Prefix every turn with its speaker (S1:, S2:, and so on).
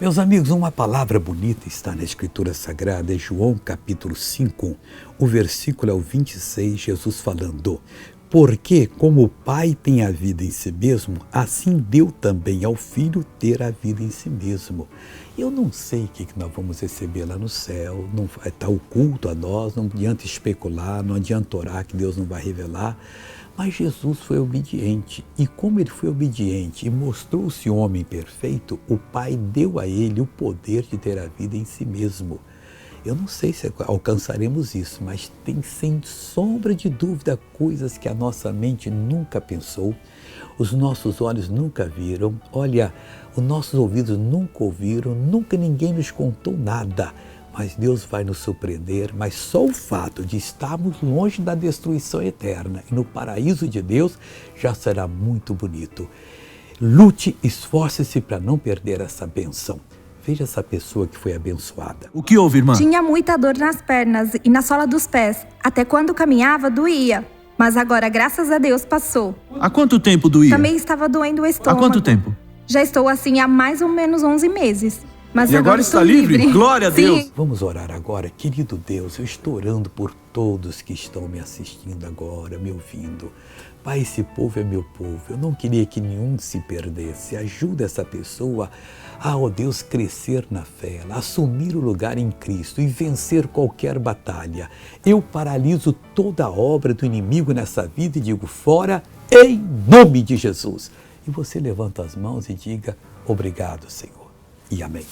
S1: Meus amigos, uma palavra bonita está na Escritura Sagrada, é João capítulo 5, o versículo é o 26, Jesus falando: porque como o Pai tem a vida em si mesmo, assim deu também ao Filho ter a vida em si mesmo. Eu não sei o que nós vamos receber lá no céu, não está oculto a nós, não adianta especular, não adianta orar que Deus não vai revelar. Mas Jesus foi obediente, e como ele foi obediente e mostrou-se homem perfeito, o Pai deu a ele o poder de ter a vida em si mesmo. Eu não sei se alcançaremos isso, mas tem sem sombra de dúvida coisas que a nossa mente nunca pensou, os nossos olhos nunca viram, olha, os nossos ouvidos nunca ouviram, nunca ninguém nos contou nada. Mas Deus vai nos surpreender, mas só o fato de estarmos longe da destruição eterna e no paraíso de Deus já será muito bonito. Lute, esforce-se para não perder essa bênção. Veja essa pessoa que foi abençoada.
S2: O que houve, irmã?
S3: Tinha muita dor nas pernas e na sola dos pés. Até quando caminhava, doía. Mas agora, graças a Deus, passou.
S2: Há quanto tempo doía?
S3: Também estava doendo o estômago.
S2: Há quanto tempo?
S3: Já estou assim há mais ou menos 11 meses. Mas
S2: E agora está livre? Glória a Deus!
S3: Sim.
S1: Vamos orar agora. Querido Deus, eu estou orando por todos que estão me assistindo agora, me ouvindo. Pai, esse povo é meu povo. Eu não queria que nenhum se perdesse. Ajuda essa pessoa a, ó Deus, crescer na fé, a assumir o lugar em Cristo e vencer qualquer batalha. Eu paraliso toda a obra do inimigo nessa vida e digo fora, em nome de Jesus. E você levanta as mãos e diga obrigado, Senhor. E amém.